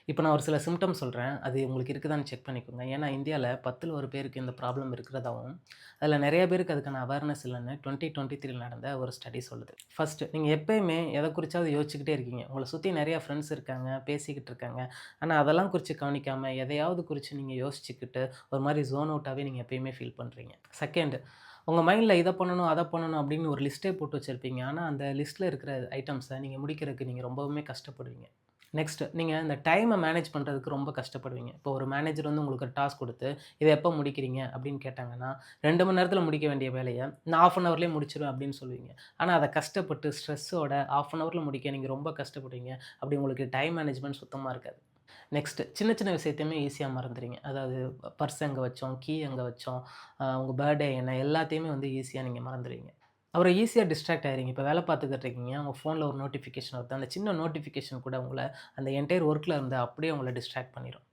இப்போ நான் ஒரு சில சிம்ப்டம்ஸ் சொல்றேன். அது உங்களுக்கு இருக்குதான்னு செக் பண்ணிக்கோங்க. ஏன்னா இந்தியால 10ல் 1 பேருக்கு இந்த ப்ராப்ளம் இருக்கிறதாவும், அதில நெறைய பேருக்கு அதுக்கான அவேர்னஸ் இல்லன்னு 2023 நடந்த ஒரு ஸ்டடி சொல்லுது. ஃபர்ஸ்ட்டு நீங்க எப்பயுமே எத குறிச்சாவது யோசிச்சுக்கிட்டே இருக்கீங்க. உங்கள சுத்தி நெறைய ஃப்ரெண்ட்ஸ் இருக்காங்க, பேசிக்கிட்டு இருக்காங்க. ஆனா அதெல்லாம் குறிச்சு கவனிக்காம, எதையாவது குறிச்சு நீங்க யோசிச்சுக்கிட்டு, ஒரு மாரி ஜோன் அவுட்டாவே நீங்க எப்பயுமே ஃபீல் பண்றீங்க. செகண்ட் உங்க மைண்ட்ல இத பண்ணணும், அத பண்ணணும் அப்படின்னு ஒரு லிஸ்ட்டே போட்டு வச்சிருப்பீங்க. ஆனா அந்த லிஸ்ட்ல இருக்கிற ஐட்டம்ஸ நீங்க முடிக்கிறதுக்கு நீங்க ரொம்பவுமே கஷ்டப்படுவீங்க. நெக்ஸ்ட் நீங்க இந்த டைம மேனேஜ் பண்றதுக்கு ரொம்ப கஷ்டப்படுவீங்க. இப்போ ஒரு மேனேஜர் வந்து உங்களுக்கு ஒரு டாஸ்க் குடுத்து, "இத எப்ப முடிக்கிறீங்க?" அப்படின்னு கேட்டாங்கன்னா, 2 மணி நேரத்தில முடிக்க வேண்டிய வேலைய, "நான் 1/2 அன் ஹவர்லயே முடிச்சுருவேன்" அப்படின்னு சொல்லுவீங்க. ஆனா அத கஷ்டப்பட்டு ஸ்ட்ரெஸ்ஸோட 1/2 அன் ஹவர்ல முடிக்க நீங்க ரொம்ப கஷ்டப்படுவீங்க. அப்படி உங்களுக்கு டைம் மேனேஜ்மென்ட் சுத்தமா இருக்காது. நெக்ஸ்ட் சின்ன சின்ன விஷயத்தையுமே ஈஸியா மறந்துருவீங்க. அதாவது பர்ஸ் எங்க வச்சோம், கீ எங்க வச்சோம், உங்க பர்த்டே என்ன எல்லாத்தையுமே வந்து ஈஸியா நீங்க மறந்துருவீங்க. அப்புறம் ஈஸியா டிஸ்ட்ராக்ட் ஆயிறீங்க. இப்ப வேலை பார்த்துக்கிட்டு இருக்கீங்க. உங்க ஃபோன்ல ஒரு நோட்டிஃபிகேஷன் வருது. அந்த சின்ன நோட்டிஃபிகேஷன் கூட உங்கள அந்த என்டையர் ஒர்க்ல இருந்து அப்படியே உங்கள டிஸ்ட்ராக்ட் பண்ணிரும்.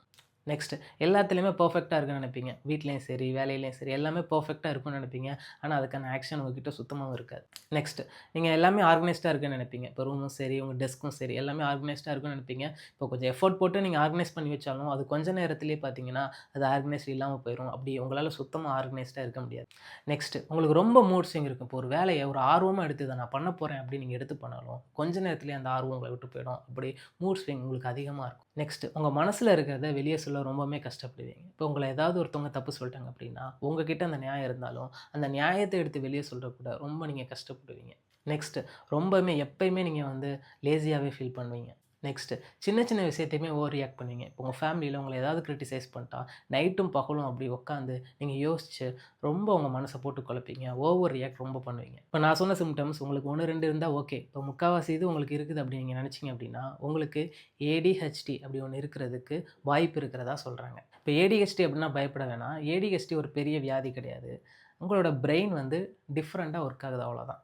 நெக்ஸ்ட் எல்லாத்துலயுமே பெர்ஃபெக்ட்டா இருக்குன்னு நெனைப்பீங்க. வீட்லயும் சரி, வேலையிலயும் சரி எல்லாமே பெர்ஃபெக்ட்டா இருக்கும்னு நெனைப்பீங்க. ஆனா, அதுக்கான ஆக்ஷன் உங்ககிட்ட சுத்தமாவும் இருக்காது. நெக்ஸ்ட் நீங்க எல்லாமே ஆர்கனைஸ்டா இருக்குன்னு நெனைப்பீங்க. இப்போ ரூமும் சரி, உங்க டெஸ்க்கும் சரி எல்லாமே ஆர்கனைஸ்டா இருக்குன்னு நெனைப்பீங்க. இப்போ கொஞ்சம் எஃபோர்ட் போட்டு நீங்க ஆர்கனைஸ் பண்ணி வச்சாலும், அது கொஞ்ச நேரத்திலேயே பார்த்தீங்கன்னா, அது ஆர்கனைஸ்ட் இல்லாம போயிரும். அப்படி உங்களால சுத்தமா ஆர்கனைஸ்டா இருக்க முடியாது. நெக்ஸ்ட் உங்களுக்கு ரொம்ப மூட் ஸ்விங் இருக்கும். இப்போ ஒரு வேலைய ஒரு ஆர்வமா எடுத்து இத நான் பண்ண போறேன் அப்படின்னு நீங்க எடுத்து பண்ணாலும், கொஞ்ச நேரத்திலேயே அந்த ஆர்வம் உங்கள விட்டு போயிடும். அப்படி மூட் ஸ்விங் உங்களுக்கு அதிகமா இருக்கும். நெக்ஸ்ட் உங்க மனசுல இருக்கிறத வெளிய சொல்ல ரொம்பவுமே கஷ்டப்படுவீங்க. இப்போ உங்கள ஏதாவது ஒருத்தவங்க தப்பு சொல்ட்டாங்க அப்படின்னா, உங்ககிட்ட அந்த நியாயம் இருந்தாலும், அந்த நியாயத்த எடுத்து வெளிய சொல்றதுக்கு கூட ரொம்ப நீங்க கஷ்டப்படுவீங்க. நெக்ஸ்ட் ரொம்பவுமே எப்பயுமே நீங்க வந்து லேசியாவே ஃபீல் பண்ணுவீங்க. நெக்ஸ்ட் சின்ன சின்ன விஷயத்தையுமே ஓவர் ரியாக்ட் பண்ணுவீங்க. இப்போ உங்க ஃபேமிலில உங்கள ஏதாவது கிரிட்டிசைஸ் பண்ணிட்டா, நைட்டும் பகலும் அப்படி உட்காந்து நீங்க யோசிச்சு, ரொம்ப உங்க மனச போட்டு குழப்பீங்க. ஓவர் ரியாக்ட் ரொம்ப பண்ணுவீங்க. இப்ப நான் சொன்ன சிம்ப்டம்ஸ் உங்களுக்கு 1, 2 இருந்தா ஓகே. இப்போ முக்காவாசி இது உங்களுக்கு இருக்குது அப்படி நீங்க நினைச்சீங்க அப்படின்னா, உங்களுக்கு ஏடிஹெச்டி அப்படி ஒண்ணு இருக்கிறதுக்கு வாய்ப்பு இருக்கிறதா சொல்றாங்க. இப்ப ஏடிஹெச்டி அப்படின்னா பயப்பட வேணாம். ஏடிஹெச்டி ஒரு பெரிய வியாதி கிடையாது. உங்களோட பிரெயின் வந்து டிஃபரண்டா ஒர்க் ஆகுது அவ்வளோதான்.